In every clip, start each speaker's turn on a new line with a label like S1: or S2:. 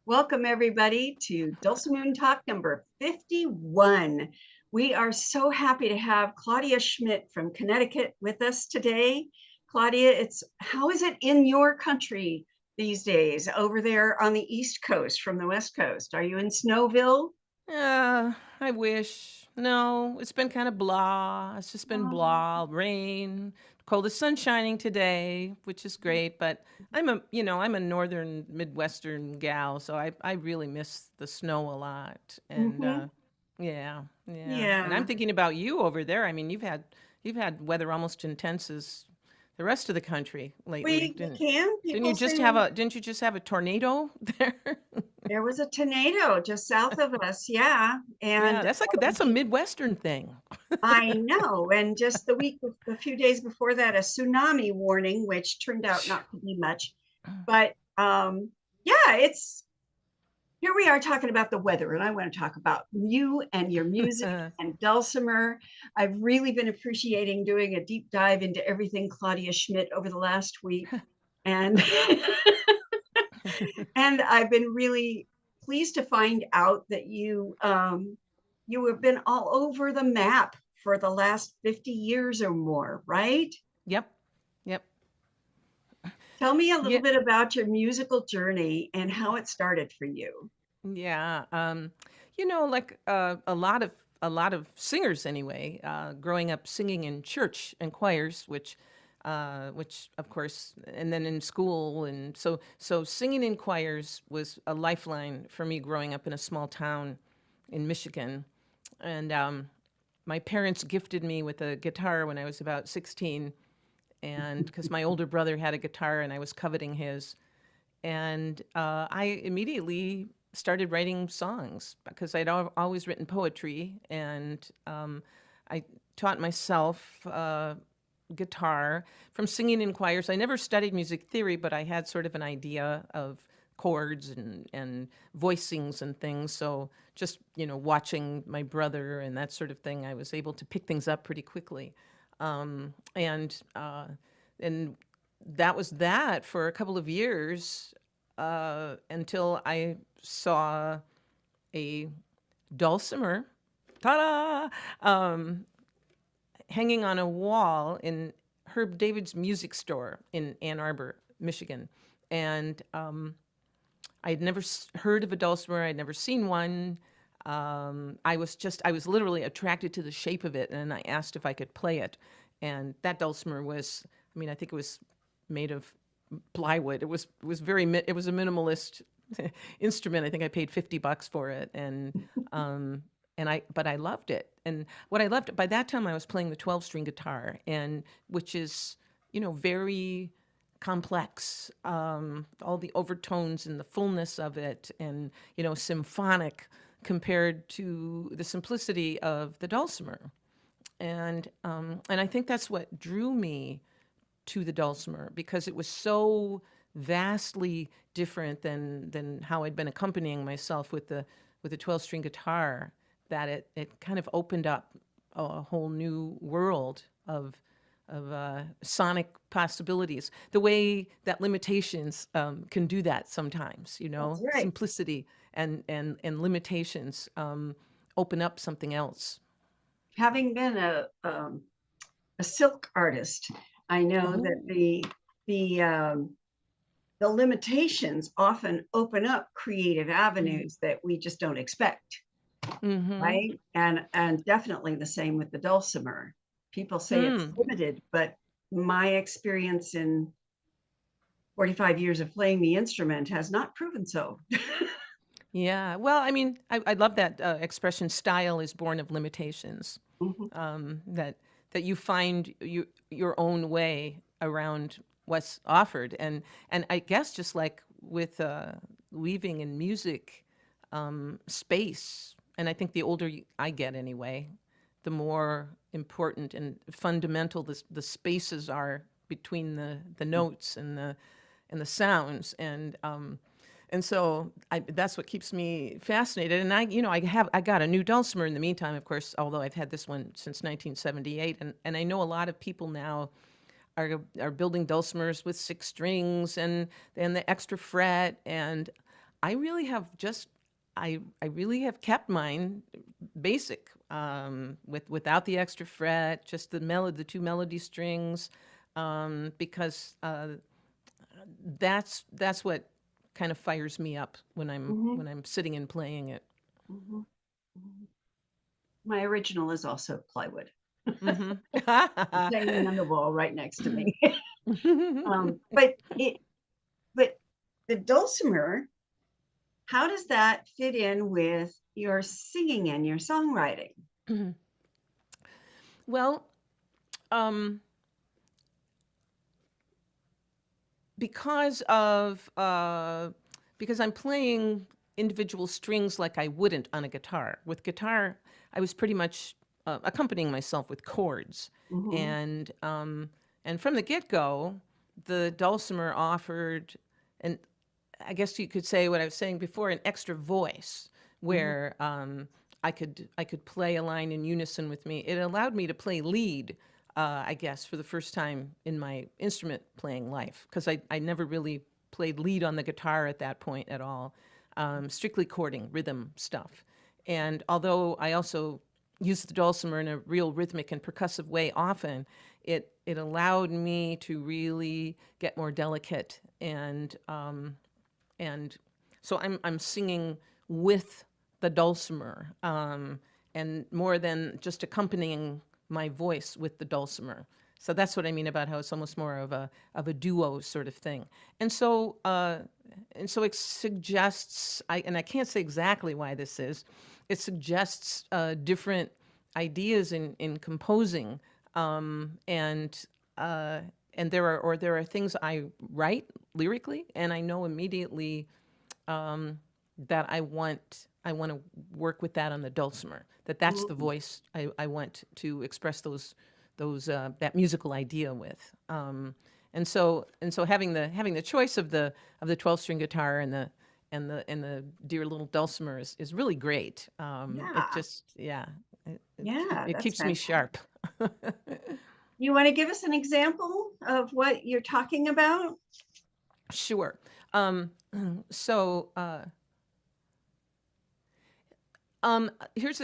S1: Welcome, everybody, to Dulcimoon Talk number 51. We are so happy to have Claudia Schmidt from Connecticut with us today. Claudia, how is it in your country these days over there on the East Coast from the West Coast? Are you in Snowville?
S2: I wish. No, it's been kind of blah. It's just been
S1: Oh,
S2: blah, rain, cold. The sun's shining today, which is great, but I'm a northern Midwestern gal, so I really miss the snow a lot. And
S1: mhm.
S2: yeah, yeah. And I'm
S1: Yeah.
S2: thinking about you over there. I mean, you've had weather almost intense as the rest of the country lately,
S1: We can. People say
S2: didn't you just have a tornado there?
S1: there was a tornado just south of us. Yeah.
S2: Yeah,
S1: And
S2: that's a Midwestern thing.
S1: I know, and just a few days before that, a tsunami warning, which turned out not to be much. But yeah, it's here we are talking about the weather, and I want to talk about you and your music and Dulcimer. I've really been appreciating doing a deep dive into everything Claudia Schmidt over the last week, and and I've been really pleased to find out that you have been all over the map for the last 50 years or more, right?
S2: Yep. Yep.
S1: Tell me a little
S2: Yeah.
S1: bit about your musical journey and how it started for you.
S2: Yeah. Like a lot of singers anyway, growing up singing in church and choirs, which of course, and then in school, and so singing in choirs was a lifeline for me growing up in a small town in Michigan, and my parents gifted me with a guitar when I was about 16, and because my older brother had a guitar and I was coveting his. And I immediately started writing songs because always written poetry, and I taught myself guitar from singing in choirs. I never studied music theory, but I had sort of an idea of chords and voicings and things. So just watching my brother and that sort of thing, I was able to pick things up pretty quickly. And that was that for a couple of years until I saw a dulcimer, ta-da, hanging on a wall in Herb David's music store in Ann Arbor, Michigan. And I'd never heard of a dulcimer. I'd never seen one. I was literally attracted to the shape of it, and I asked if I could play it. And that dulcimer was, I mean, I think it was made of plywood. It was a minimalist instrument. I think I paid $50 for it, but I loved it. And what I loved by that time, I was playing the 12-string guitar, and which is very complex, all the overtones and the fullness of it, and symphonic compared to the simplicity of the dulcimer. And I think that's what drew me to the dulcimer, because it was so vastly different than how I'd been accompanying myself with the 12-string guitar, that it kind of opened up a whole new world of sonic possibilities. The way that limitations can do that sometimes,
S1: That's right.
S2: simplicity and limitations open up something else.
S1: Having been a silk artist, I know that
S2: Oh.
S1: the limitations often open up creative
S2: Mm.
S1: avenues that we just don't expect,
S2: Mm-hmm.
S1: right? And definitely the same with the dulcimer. People say it's
S2: Mm.
S1: limited, but my experience in 45 years of playing the instrument has not proven so.
S2: Yeah. Well, I mean, I love that expression. Style is born of limitations.
S1: Mhm.
S2: That you find your own way around what's offered, and I guess just like with weaving in music, space. And I think the older I get, anyway, the more important and fundamental the spaces are between the notes and the sounds. And so that's what keeps me fascinated. And I got a new dulcimer in the meantime, of course, although I've had this one since 1978. And I know a lot of people now are building dulcimers with 6 strings and the extra fret. And I really have just I really have kept mine basic, without the extra fret, just the two melody strings, because that's what kind of fires me up
S1: Mhm,
S2: when I'm sitting and playing it.
S1: mhm, mhm. My original is also plywood.
S2: Hmm.
S1: It's hanging on the wall right next to me. But but the dulcimer, how does that fit in with your singing and your songwriting?
S2: Well, um, because of because I'm playing individual strings like I wouldn't on a guitar. With guitar, I was pretty much accompanying myself with chords,
S1: Mhm,
S2: and from the get go, the dulcimer offered an I guess you could say what I was saying before, an extra voice
S1: mhm,
S2: where I could play a line in unison with me. It allowed me to play lead, I guess, for the first time in my instrument playing life, because I never really played lead on the guitar at that point at all, strictly chording, rhythm stuff. And although I also use the dulcimer in a real rhythmic and percussive way often, it allowed me to really get more delicate and so I'm singing with the dulcimer, and more than just accompanying my voice with the dulcimer. So that's what I mean about how it's almost more of a duo sort of thing. And so it suggests and I can't say exactly why this is. It suggests different ideas in composing, um, and uh, there are things I write lyrically, and I know immediately um, that I want to work with that on the dulcimer. That's the
S1: mhm,
S2: voice I want to express those that musical idea with. And so having the choice of the 12-string guitar and the dear little dulcimer is really great. It
S1: yeah,
S2: just
S1: yeah,
S2: it
S1: that's
S2: keeps me
S1: fantastic.
S2: sharp.
S1: You wanna give us an example of what you're talking about?
S2: Sure. Um, so here's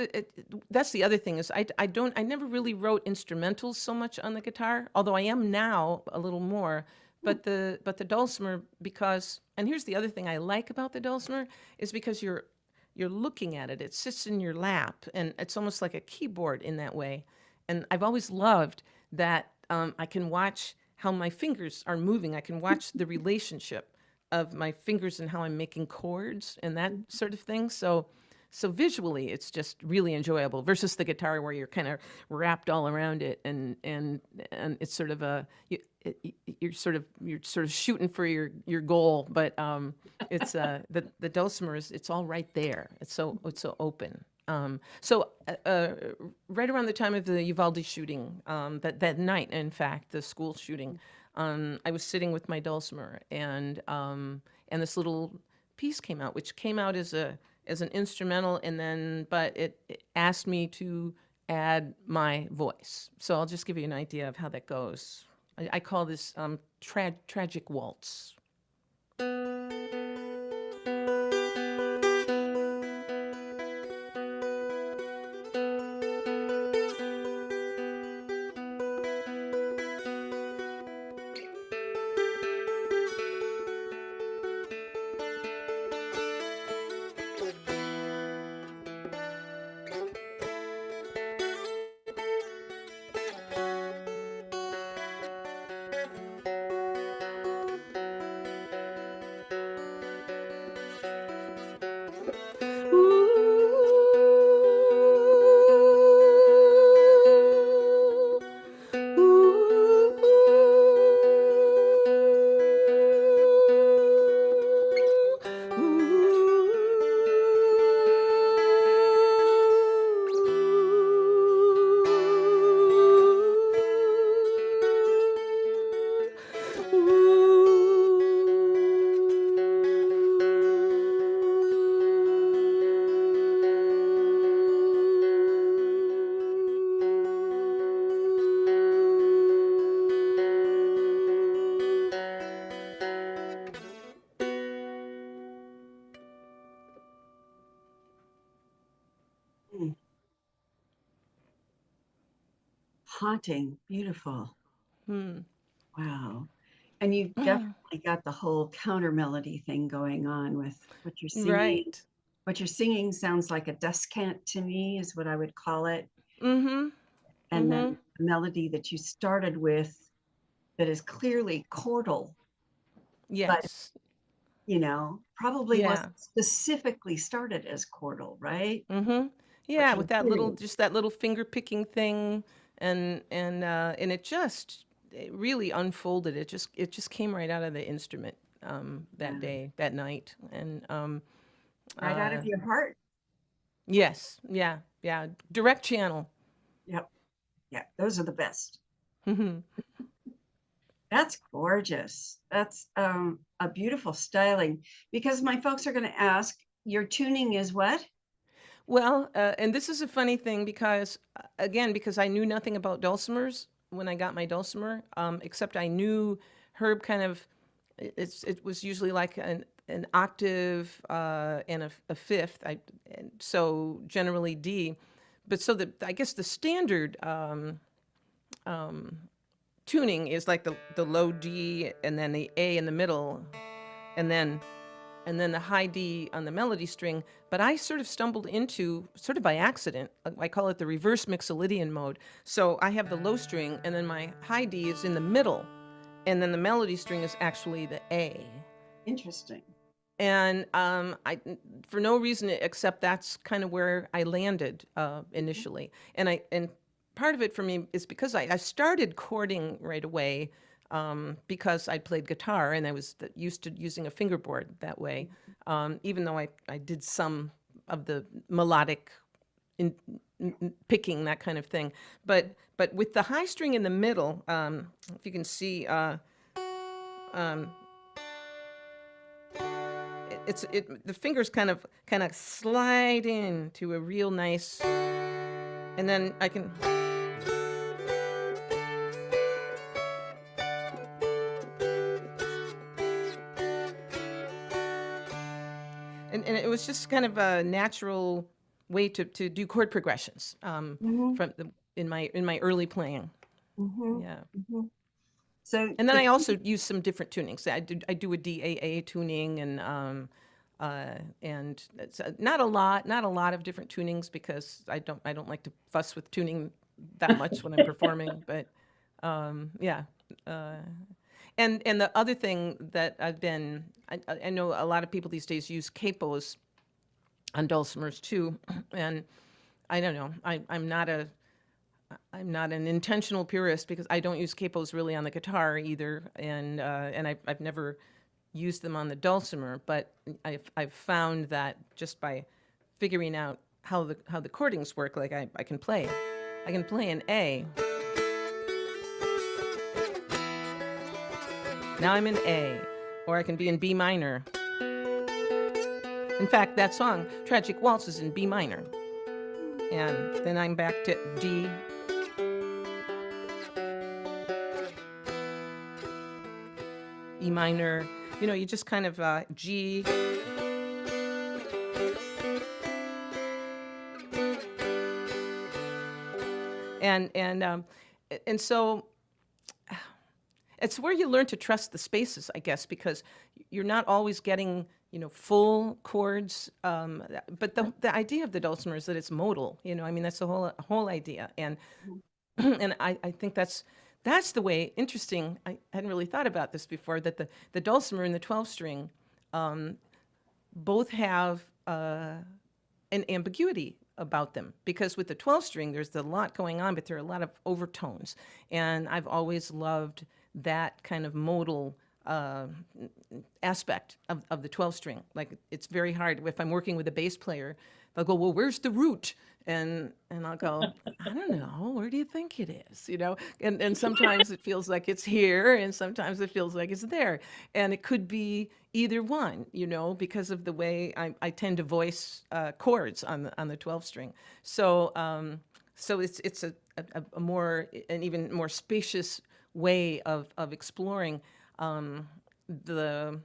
S2: that's the other thing is I never really wrote instrumentals so much on the guitar, although I am now a little more.
S1: Hmm,
S2: But the dulcimer, because and here's the other thing I like about the dulcimer is because you're looking at it. It sits in your lap, and it's almost like a keyboard in that way. And I've always loved that I can watch how my fingers are moving. I can watch the relationship of my fingers and how I'm making chords and that sort of thing. So visually, it's just really enjoyable versus the guitar where you're kind of wrapped all around it, and it's sort of you're sort of shooting for your goal, but the dulcimer is it's all right there. It's so open. Right around the time of the Uvalde shooting, that night, in fact, the school shooting, I was sitting with my dulcimer, and this little piece came out, which came out as an instrumental, and then but it asked me to add my voice. So I'll just give you an idea of how that goes. I call this tragic waltz.
S1: haunting, beautiful.
S2: Hmm.
S1: Wow. And you've definitely got the whole counter melody thing going on with what you're singing.
S2: Right.
S1: What you're singing sounds like a descant to me, is what I would call it.
S2: Mm-hmm.
S1: And then
S2: Mm-hmm.
S1: the melody that you started with that is clearly chordal, but
S2: Yes.
S1: probably
S2: Yeah.
S1: wasn't specifically started as chordal, right?
S2: Mm-hmm.
S1: What
S2: Yeah,
S1: you're
S2: with that little,
S1: hearing.
S2: just that little finger picking thing, and it really unfolded. It just came right out of the instrument that
S1: Yeah.
S2: day, that night, and
S1: Right out
S2: uh,
S1: of your heart.
S2: yes, yeah, yeah, direct channel.
S1: Yep. Yeah. Those are the best.
S2: Mhm.
S1: That's gorgeous. That's a beautiful styling. Because my folks are going to ask, your tuning is what?
S2: Well, and this is a funny thing because, again, because I knew nothing about dulcimers when I got my dulcimer, except I knew Herb kind of, it was usually like an octave and a fifth, and so generally D. But so I guess the standard tuning is like the low D and then the A in the middle, and then the high D on the melody string. But I sort of stumbled into, sort of by accident, I call it the reverse mixolydian mode. So I have the low string, and then my high D is in the middle, and then the melody string is actually the A.
S1: Interesting.
S2: And for no reason except that's kind of where I landed initially. And part of it for me is because I started chording right away because I played guitar and I was used to using a fingerboard that way. Even though I did some of the melodic in, picking, that kind of thing, but with the high string in the middle, if you can see. Um, the fingers kind of slide in to a real nice, and then I can, and it was just kind of a natural way to do chord progressions
S1: Mm-hmm.
S2: from the in my early playing.
S1: Mm-hmm.
S2: Yeah.
S1: Mm-hmm. So
S2: And then
S1: the
S2: I also use some different tunings. I do a DAA tuning, and it's not a lot of different tunings because I don't like to fuss with tuning that much when I'm performing. But yeah, uh, and the other thing that I know a lot of people these days use capos on dulcimers too, and I don't know. I'm not an intentional purist because I don't use capos really on the guitar either, and I've never used them on the dulcimer. But I've found that just by figuring out how the chordings work, like I can play an A. Now I'm in A, or I can be in B minor. In fact, that song Tragic Waltz is in B minor, and then I'm back to D. E minor, you just kind of G, and so it's where you learn to trust the spaces, I guess, because you're not always getting full chords. But the idea of the dulcimer is that it's modal. I mean that's the whole idea, and and I think that's the way. Interesting. I hadn't really thought about this before. That the dulcimer and the 12 string both have an ambiguity about them, because with the 12 string there's a lot going on, but there are a lot of overtones, and I've always loved that kind of modal aspect of the 12 string. Like, it's very hard if I'm working with a bass player. They'll go, well, where's the root? And I'll go, I don't know, where do you think it is? And sometimes it feels like it's here, and sometimes it feels like it's there. And it could be either one, because of the way I tend to voice chords on the 12 string. So it's an even more spacious way of exploring the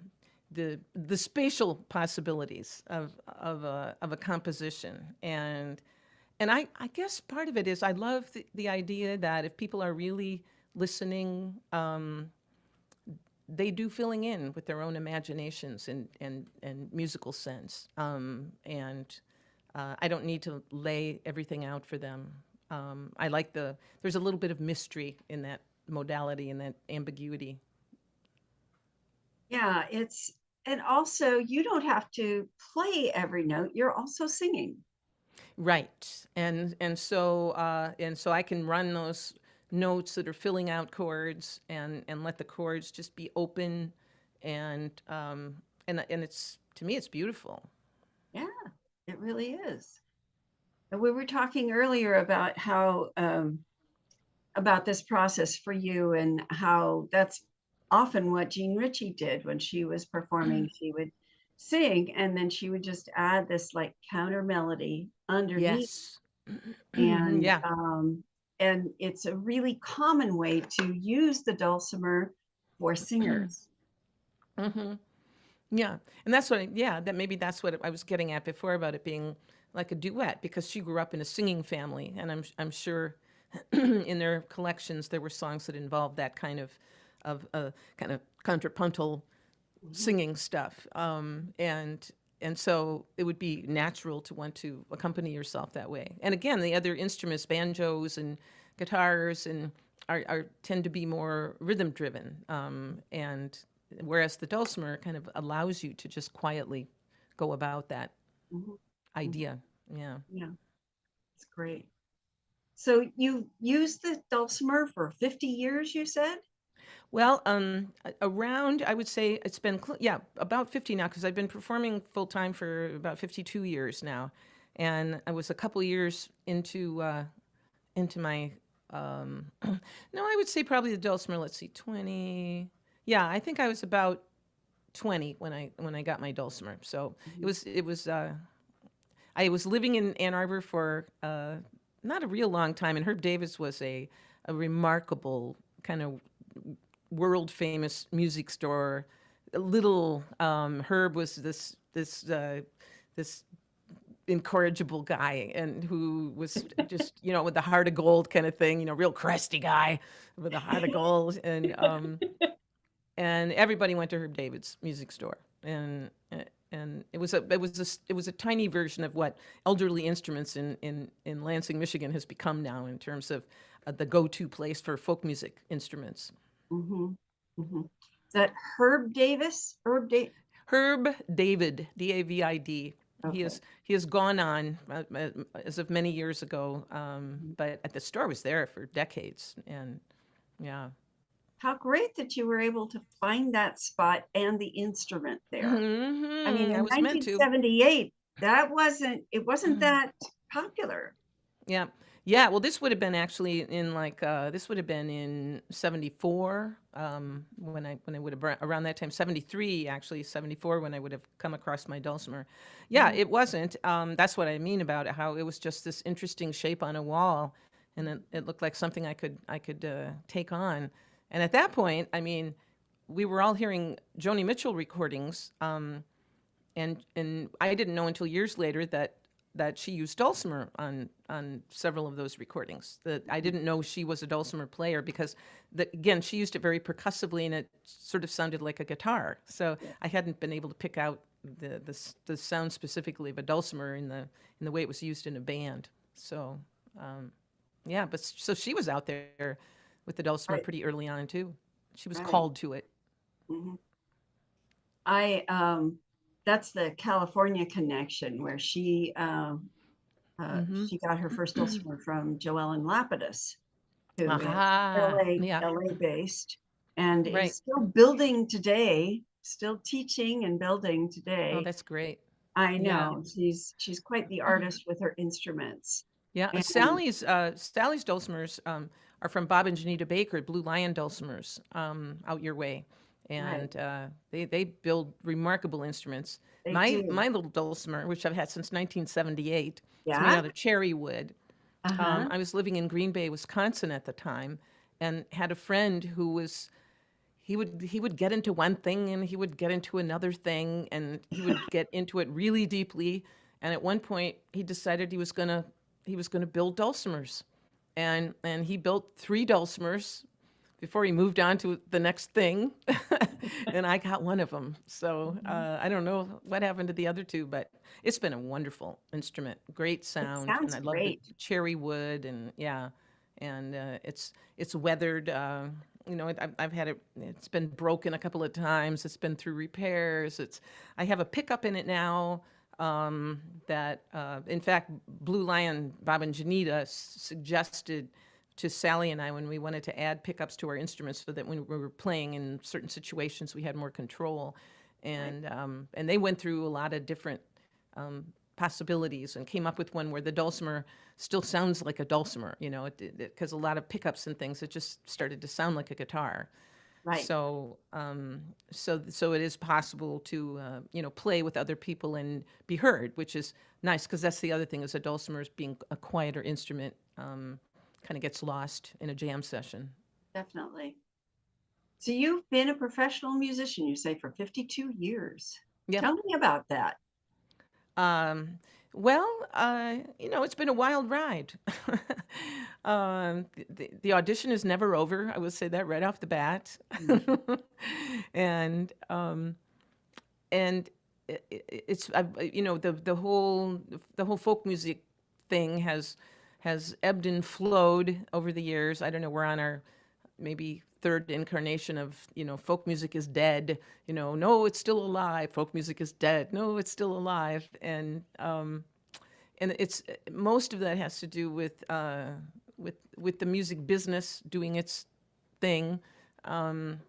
S2: spatial possibilities of a composition, and And I guess part of it is I love the idea that if people are really listening, they do filling in with their own imaginations and musical sense. I don't need to lay everything out for them. I like there's a little bit of mystery in that modality and that ambiguity.
S1: Yeah, and also you don't have to play every note. You're also singing.
S2: Right. And so I can run those notes that are filling out chords and let the chords just be open and it's to me it's beautiful.
S1: Yeah, it really is. And we were talking earlier about how about this process for you and how that's often what Jean Ritchie did when she was performing. She would sing and then she would just add this like counter melody underneath.
S2: Yes.
S1: And
S2: Yeah.
S1: it's a really common way to use the dulcimer for singers.
S2: Hmm. Yeah. And that's yeah, that maybe that's what I was getting at before about it being like a duet because she grew up in a singing family and I'm sure in their collections there were songs that involved that kind of contrapuntal
S1: Mhm.
S2: singing stuff. And so it would be natural to want to accompany yourself that way. And again, the other instruments, banjos and guitars, and are tend to be more rhythm driven. And whereas the dulcimer kind of allows you to just quietly go about that
S1: Mhm. Mhm.
S2: idea. Yeah.
S1: Yeah, it's great. So you used the dulcimer for 50 years, you said?
S2: Well, around, I would say it's been, yeah, about 50 now, because I've been performing full time for about 52 years now. And I was a couple years into my, no, I would say probably the dulcimer, let's see, 20. Yeah, I think I was about 20 when I got my dulcimer. So
S1: Mhm.
S2: I was living in Ann Arbor for not a real long time, and Herb Davis was a remarkable kind of world famous music store. Little Herb was this incorrigible guy and who was just with the heart of gold kind of thing, real crusty guy with a heart of gold, and everybody went to Herb David's music store, and it was a tiny version of what Elderly Instruments in Lansing, Michigan has become now in terms of the go-to place for folk music instruments.
S1: Mhm. Mhm. Is that Herb Davis?
S2: Herb David, David.
S1: Okay.
S2: He has gone on as of many years ago,
S1: Mhm.
S2: but at the store was there for decades, and yeah.
S1: How great that you were able to find that spot and the instrument there. I mean,
S2: I
S1: in
S2: was meant to.
S1: 1978, it wasn't that popular.
S2: Yeah. Yeah. Well, this would have been actually in this would have been in 74, when I would have around that time, 73, actually 74, when I would have come across my dulcimer. Yeah,
S1: Mhm.
S2: it wasn't. That's what I mean about it, how it was just this interesting shape on a wall and it looked like something I could take on. And at that point, I mean, we were all hearing Joni Mitchell recordings, and I didn't know until years later that she used dulcimer on several of those recordings. That I didn't know she was a dulcimer player because again she used it very percussively and it sort of sounded like a guitar. So
S1: Yeah.
S2: I hadn't been able to pick out the sound specifically of a dulcimer in the way it was used in a band. So yeah, but so she was out there with the dulcimer
S1: Right,
S2: pretty early on too. She was
S1: right.
S2: called to it.
S1: Mhm. I That's the California connection where
S2: Mm-hmm.
S1: she got her first dulcimer from Joellen Lapidus, who is
S2: Aha. Yeah.
S1: LA based and
S2: Right.
S1: is still building today, still teaching and building
S2: Oh,
S1: today.
S2: that's great.
S1: I
S2: Yeah.
S1: know she's quite the artist with her instruments.
S2: Yeah,
S1: And
S2: Sally's dulcimers are from Bob and Janita Baker, Blue Lion dulcimers, out your way,
S1: right,
S2: and they build remarkable instruments.
S1: they
S2: My
S1: do.
S2: little dulcimer, which I've had since 1978, it's made
S1: Yeah.
S2: out of cherry wood.
S1: Uh-huh.
S2: I was living in Green Bay, Wisconsin at the time, and had a friend who was he would get into one thing and he would get into another thing and he would get into it really deeply. And at one point, he decided he was going to he was going to build dulcimers, and he built 3 dulcimers before he moved on to the next thing, and I got one of them. So
S1: Mhm.
S2: I don't know what happened to the other 2, but it's been a wonderful instrument, great
S1: It
S2: sound, and
S1: sounds
S2: I love the
S1: great.
S2: cherry wood, and yeah, and it's weathered. I've had it. It's been broken a couple of times. It's been through repairs. I have a pickup in it now. That in fact, Blue Lion Bob and Janita suggested to Sally and I when we wanted to add pickups to our instruments so that when we were playing in certain situations we had more control,
S1: Right.
S2: and they went through a lot of different um, possibilities and came up with one where the dulcimer still sounds like a dulcimer, because a lot of pickups and things, it just started to sound like a guitar.
S1: Right.
S2: So it is possible to play with other people and be heard, which is nice because that's the other thing is a dulcimer is being a quieter instrument, kind of gets lost in a jam session.
S1: Definitely. So you've been a professional musician, you say, for 52 years.
S2: Yep.
S1: Tell me about that.
S2: Um, well, it's been a wild ride. The audition is never over. I will say that right off the bat.
S1: Mhm.
S2: and and it's the whole folk music thing has ebbed and flowed over the years. I don't know. We're on our maybe third incarnation of folk music is dead. No, it's still alive. Folk music is dead. No, it's still alive. And it's most of that has to do with the music business doing its thing, um,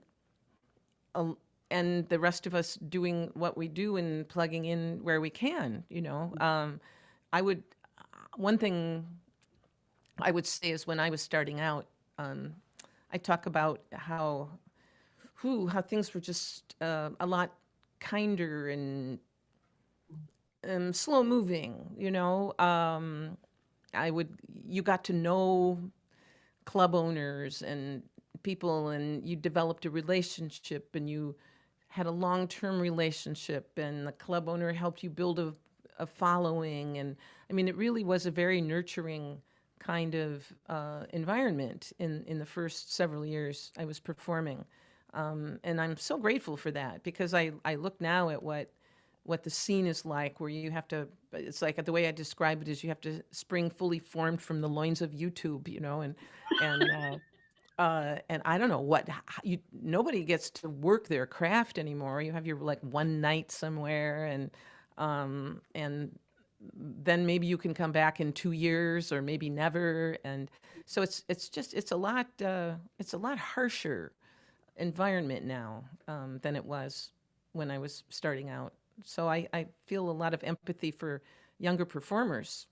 S2: al- and the rest of us doing what we do and plugging in where we can. I would one thing I would say is when I was starting out, um, I talk about how things were just a lot kinder and slow moving. I would you got to know club owners and people, and you developed a relationship, and you had a long-term relationship, and the club owner helped you build a following. And I mean, it really was a very nurturing kind of environment in the first several years I was performing. And I'm so grateful for that because I look now at what the scene is like, where you have to, it's like the way I describe it is you have to spring fully formed from the loins of YouTube, and I don't know nobody gets to work their craft anymore. You have your like one night somewhere, and then maybe you can come back in 2 years or maybe never. And so it's a lot harsher environment now, than it was when I was starting out. So I feel a lot of empathy for younger performers,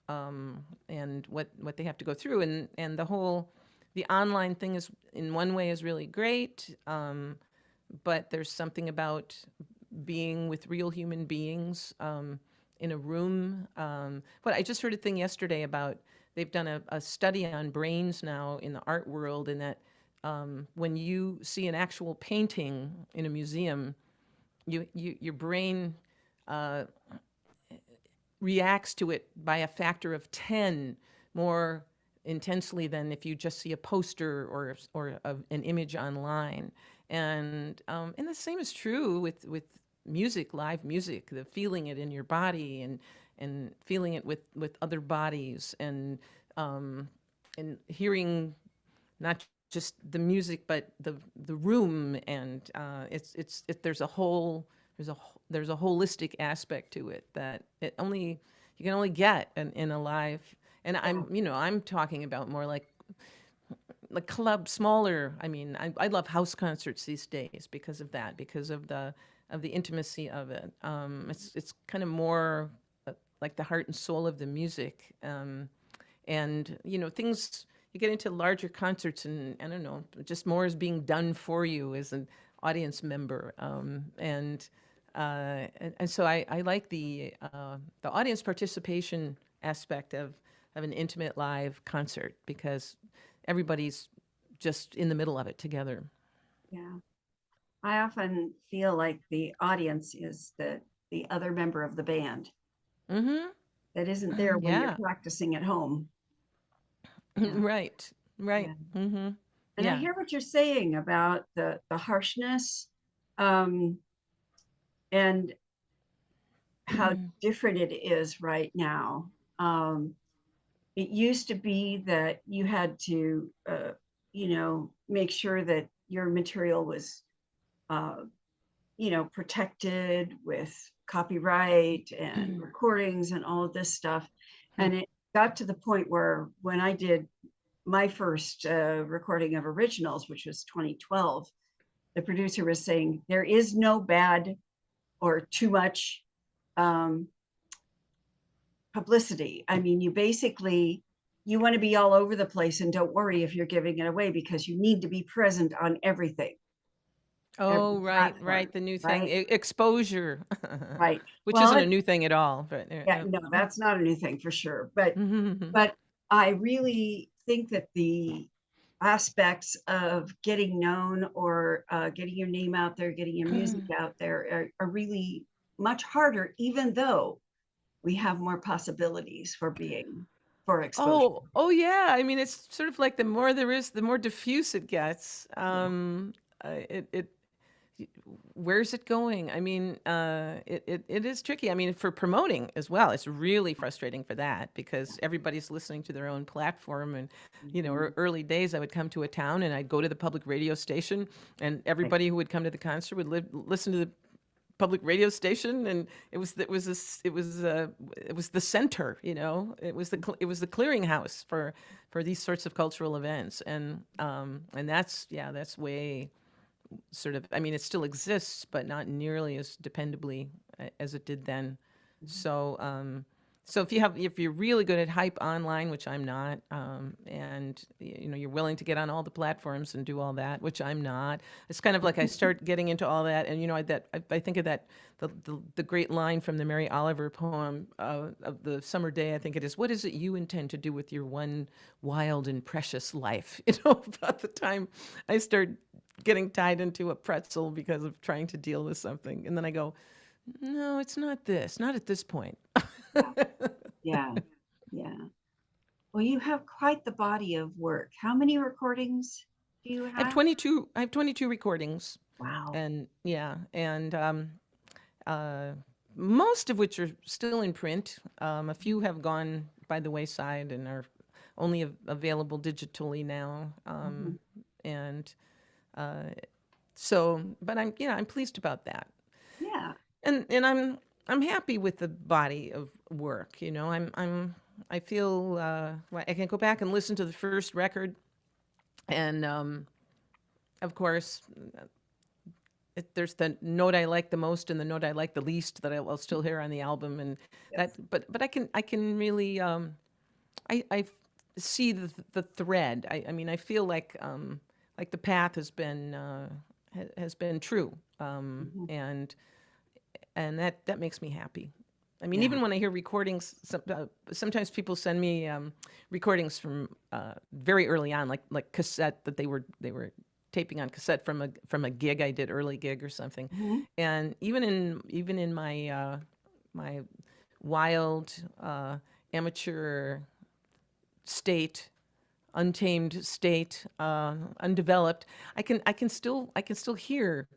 S2: and what they have to go through, and the online thing is in one way is really great, but there's something about being with real human beings, in a room. But I just heard a thing yesterday about they've done a study on brains now in the art world, and that when you see an actual painting in a museum, your brain uh, reacts to it by a factor of 10 more intensely than if you just see a poster or an image online. And the same is true with music, live music, the feeling it in your body, and feeling it with other bodies, and hearing not just the music but the room. And there's a holistic aspect to it that you can only get in a live. And
S1: Yeah.
S2: I'm talking about more like club, smaller. I mean, I love house concerts these days because of that, because of the intimacy of it. It's kind of more like the heart and soul of the music. And things, you get into larger concerts, and I don't know, just more is being done for you as an audience member. And so I like the audience participation aspect of an intimate live concert, because everybody's just in the middle of it together.
S1: Yeah. I often feel like the audience is the other member of the band.
S2: Mm-hmm.
S1: that isn't there when you're
S2: Yeah.
S1: practicing at home. Yeah.
S2: Right. Right.
S1: Yeah.
S2: Mm-hmm.
S1: And I
S2: Yeah.
S1: hear what you're saying about the harshness, um, and how different it is right now. It used to be that you had to, make sure that your material was, uh, protected with copyright and recordings and all of this stuff. And it got to the point where when I did my first recording of originals, which was 2012, the producer was saying there is no bad or too much um, publicity. I mean, you want to be all over the place, and don't worry if you're giving it away, because you need to be present on everything, every
S2: Oh, right,
S1: platform,
S2: right. The new thing,
S1: right?
S2: exposure,
S1: Right.
S2: which
S1: Well,
S2: isn't a new thing at all. But
S1: yeah, no, that's not a new thing for sure. But
S2: yeah.
S1: but I really think that the aspects of getting known, or getting your name out there, getting your music out there, are really much harder, even though we have more possibilities for exposure.
S2: Oh, yeah. I mean, it's sort of like the more there is, the more diffuse it gets.
S1: Yeah.
S2: It where's it going? I mean, it is tricky. I mean, for promoting as well, it's really frustrating for that because everybody's listening to their own platform. And,
S1: Mhm.
S2: early days, I would come to a town and I'd go to the public radio station, and
S1: Right.
S2: everybody who would come to the concert would listen to the public radio station, and it was the center, it was the clearinghouse for these sorts of cultural events. And that's way sort of, I mean, it still exists, but not nearly as dependably as it did then.
S1: Mhm.
S2: So if you're really good at hype online, which I'm not, and you're willing to get on all the platforms and do all that, which I'm not. It's kind of like I start getting into all that, and I think of that the great line from the Mary Oliver poem of the summer day. I think it is, "What is it you intend to do with your one wild and precious life?" About the time I start getting tied into a pretzel because of trying to deal with something, and then I go, "No, it's not this. Not at this point."
S1: Yeah. Yeah. Yeah. Well, you have quite the body of work. How many recordings do you have?
S2: I have 22 recordings,
S1: Wow.
S2: and yeah, and uh, most of which are still in print. A few have gone by the wayside and are only available digitally now.
S1: Mhm.
S2: And uh, so, but I'm pleased about that,
S1: Yeah.
S2: and I'm happy with the body of work. I feel I can go back and listen to the first record, and of course, there's the note I like the most and the note I like the least that I'll still hear on the album, and
S1: Yes.
S2: but I can really I see the thread. I mean, I feel like the path has been true,
S1: Mhm.
S2: and that makes me happy. I mean,
S1: Yeah.
S2: even when I hear recordings, sometimes people send me recordings from very early on, like cassette that they were taping on cassette from a gig I did, early gig or something.
S1: Mhm.
S2: And even in my my wild amateur state, untamed state, undeveloped, I can still hear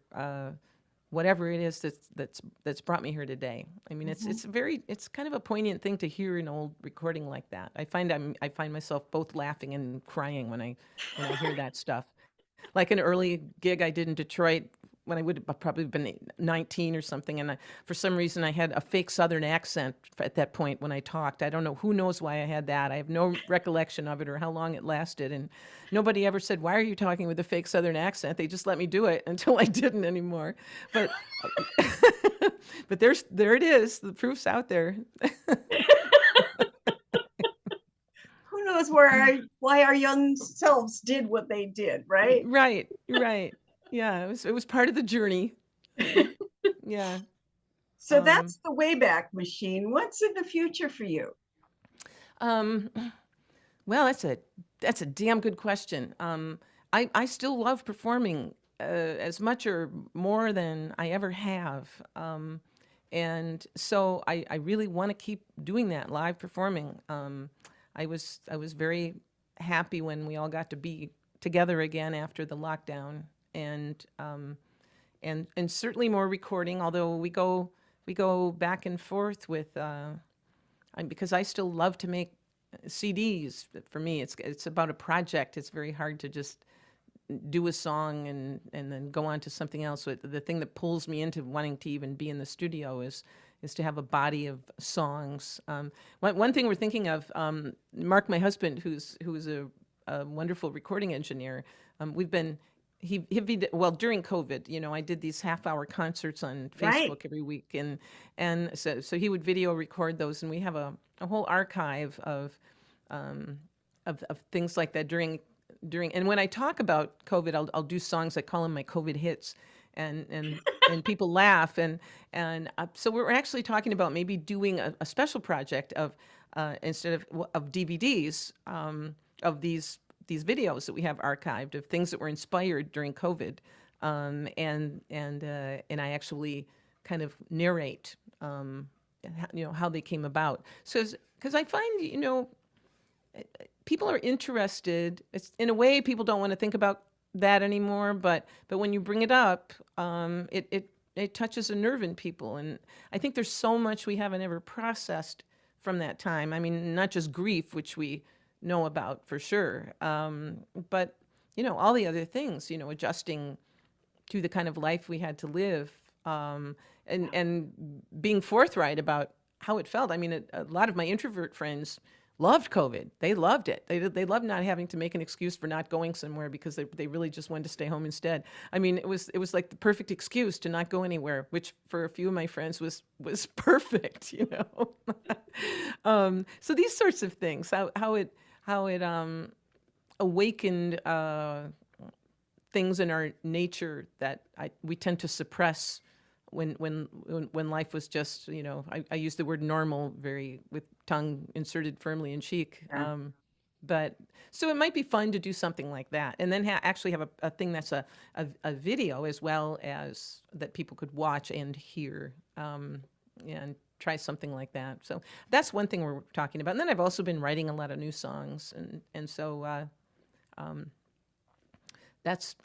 S2: whatever it is that's brought me here today. I mean,
S1: Mhm.
S2: it's kind of a poignant thing to hear an old recording like that. I find myself both laughing and crying when I hear that stuff. Like an early gig I did in Detroit when I would have probably been 19 or something, and for some reason I had a fake Southern accent at that point when I talked. I don't know, who knows why I had that. I have no recollection of it or how long it lasted, and nobody ever said, "Why are you talking with a fake Southern accent?" They just let me do it until I didn't anymore. But but there it is. The proof's out there.
S1: Who knows why our young selves did what they did, right?
S2: Right, right. Yeah, it was part of the journey. Yeah.
S1: So
S2: Um,
S1: that's the Wayback Machine. What's in the future for you?
S2: um, well, that's a damn good question. I still love performing as much or more than I ever have. And so I really want to keep doing that, live performing. I was very happy when we all got to be together again after the lockdown, and and certainly more recording. Although we go back and forth with because I still love to make CDs. For me, it's about a project. It's very hard to just do a song and then go on to something else. So the thing that pulls me into wanting to even be in the studio is to have a body of songs. One thing we're thinking of, Mark, my husband, who's a wonderful recording engineer, we've been well, during COVID, I did these half-hour concerts on
S1: Right.
S2: Facebook every week, and so he would video record those, and we have a whole archive of things like that during. And when I talk about COVID, I'll do songs. I call them my COVID hits, and people laugh, and so we're actually talking about maybe doing a special project of instead of DVDs, of these videos that we have archived of things that were inspired during COVID, and I actually kind of narrate, how they came about. So because I find, people are interested. It's, in a way, people don't want to think about that anymore, but when you bring it up, it touches a nerve in people, and I think there's so much we haven't ever processed from that time. I mean, not just grief, which we know about for sure, but all the other things, adjusting to the kind of life we had to live, and being forthright about how it felt. I mean, a lot of my introvert friends loved COVID. They loved it. They loved not having to make an excuse for not going somewhere because they really just wanted to stay home instead. I mean, it was like the perfect excuse to not go anywhere, which for a few of my friends was perfect, So these sorts of things, how it awakened things in our nature that we tend to suppress when life was just, I use the word normal very with tongue inserted firmly in cheek.
S1: Yeah.
S2: But so it might be fun to do something like that, and then actually have a thing that's a video as well as that people could watch and hear, and try something like that. So that's one thing we're talking about. And then I've also been writing a lot of new songs, and so that's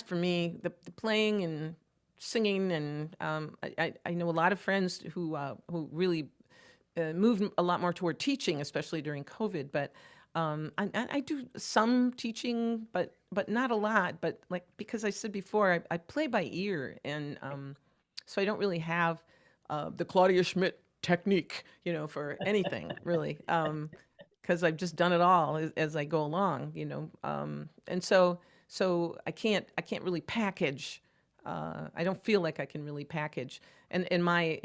S2: for me, the playing and singing, and I know a lot of friends who really moved a lot more toward teaching, especially during COVID. But I do some teaching, but not a lot. But like, because I said before, I play by ear, and so I don't really have the Claudia Schmidt technique, for anything really, because I've just done it all as I go along, and so I can't really package. I don't feel like I can really package, and my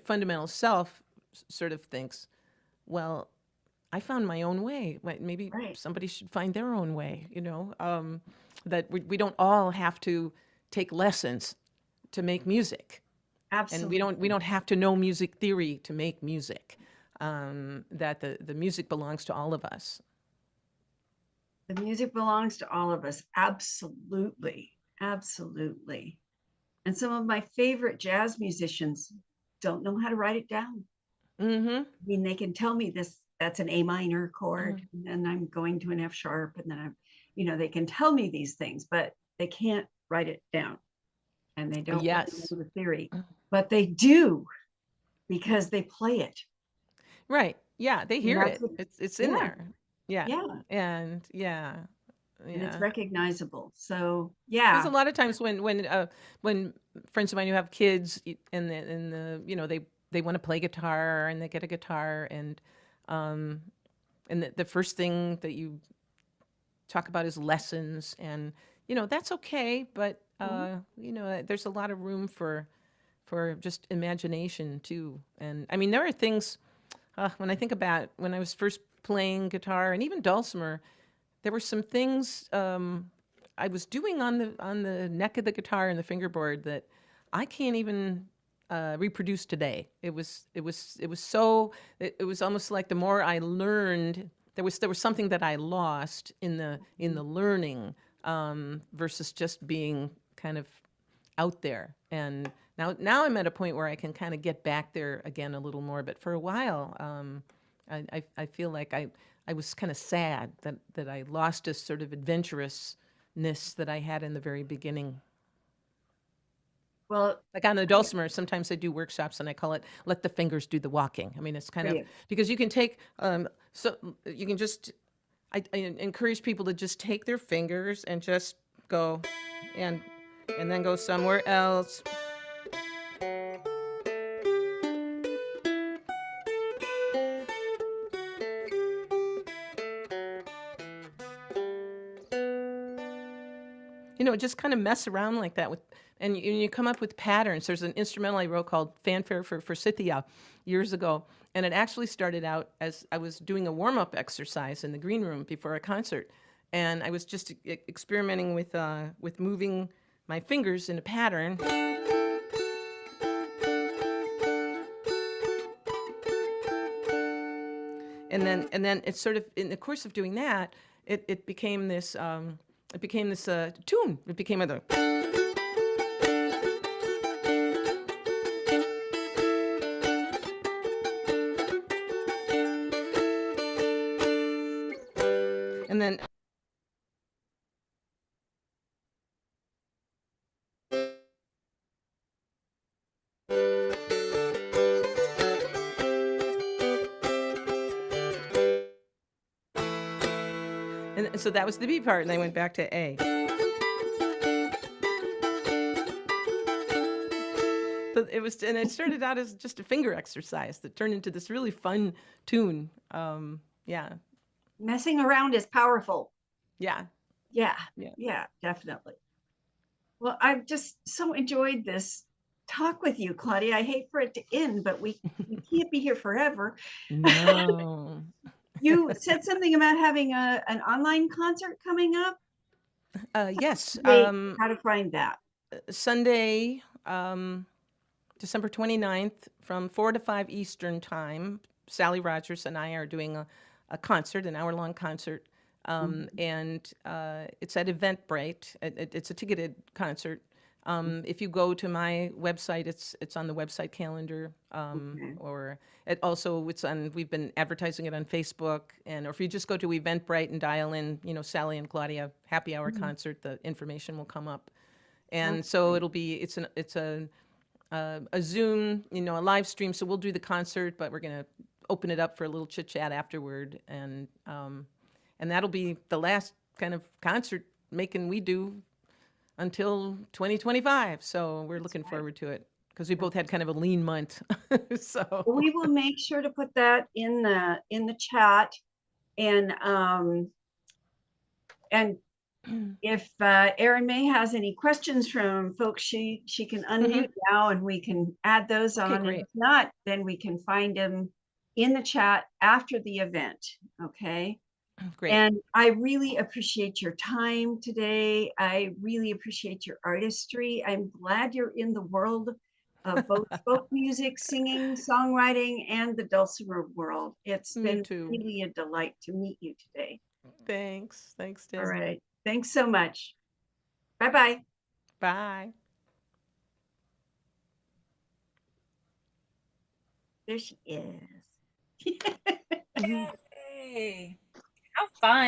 S2: fundamental self sort of thinks, well, I found my own way. Maybe
S1: Right.
S2: somebody should find their own way. That we don't all have to take lessons to make music, and we
S1: Absolutely.
S2: don't have to know music theory to make music. That the music belongs to all of us.
S1: The music belongs to all of us. Absolutely. Absolutely. And some of my favorite jazz musicians don't know how to write it down.
S2: Mm-hmm.
S1: I mean, they can tell me that's an A minor
S2: Mm-hmm.
S1: chord, and then I'm going to an F sharp, and then they can tell me these things, but they can't write it down, and they don't really
S2: Yes.
S1: know the theory, but they do because they play it.
S2: Right. Yeah, they
S1: And
S2: hear
S1: that's
S2: it.
S1: what,
S2: It's in
S1: yeah,
S2: there. Yeah.
S1: yeah.
S2: And yeah.
S1: And it's
S2: Yeah.
S1: recognizable. So
S2: There's a
S1: yeah,
S2: lot of times when friends of mine who have kids, they want to play guitar, and they get a guitar, um and the first thing that you talk about is lessons, and that's okay, but
S1: mhm,
S2: there's a lot of room for just imagination too. And I mean, there are things, when I think about when I was first playing guitar and even dulcimer, there were some things I was doing on the neck of the guitar and the fingerboard that I can't even reproduce today. It was almost like the more I learned, there was something that I lost in the learning, versus just being kind of out there. And now I'm at a point where I can kind of get back there again a little more. But for a while, I feel like I was kind of sad that I lost this sort of adventurousness that I had in the very beginning.
S1: Well,
S2: Like on the Dulcimer, sometimes I do workshops and I call it "Let the Fingers Do the Walking." I mean, it's kind of because you can take so you can just I encourage people to just take their fingers and just go and and then go somewhere else. Just kind of mess around like that with, and you come up with patterns. There's an instrumental I wrote called Fanfare for Forsythia years ago, and it actually started out as I was doing a warm-up exercise in the green room before a concert, and I was just experimenting with moving my fingers in a pattern. And then it's sort of in the course of doing that, it became this tune. It became a and then and so that was the B part, and I went back to A. But it started out as just a finger exercise that turned into this really fun tune. Yeah,
S1: messing around is powerful.
S2: yeah,
S1: Yeah,
S2: yeah.
S1: yeah, definitely. Well, I've just so enjoyed this talk with you, Claudia. I hate for it to end, but we can't be here forever.
S2: No.
S1: You said something about having an online concert coming up.
S2: Yes.
S1: Wait, how to find that?
S2: Sunday, December 29th from 4 to 5 Eastern time. Sally Rogers and I are doing a concert, an hour-long concert. And it's at Eventbrite. It's a ticketed concert. If you go to my website, it's on the website calendar,
S1: Okay.
S2: or we've been advertising it on Facebook, or if you just go to Eventbrite and dial in, Sally and Claudia happy hour concert, the information will come up. And so it's a Zoom, a live stream. So we'll do the concert, but we're going to open it up for a little chit chat afterward. And that'll be the last kind of concert making we do until 2025. So we're looking forward to it because we both had kind of a lean month. So
S1: we will make sure to put that in the chat, and if Erin May has any questions from folks, she can unmute now and we can add those on.
S2: great.
S1: And if not, then we can find them in the chat after the event. Okay.
S2: Great.
S1: And I really appreciate your time today. I really appreciate your artistry. I'm glad you're in the world of both folk music, singing, songwriting, and the dulcimer world. It's
S2: Me
S1: been
S2: too.
S1: really a delight to meet you today.
S2: Thanks, Tim.
S1: All right. Thanks so much. Bye-bye.
S2: Bye.
S1: There she is.
S3: Yay. How fun.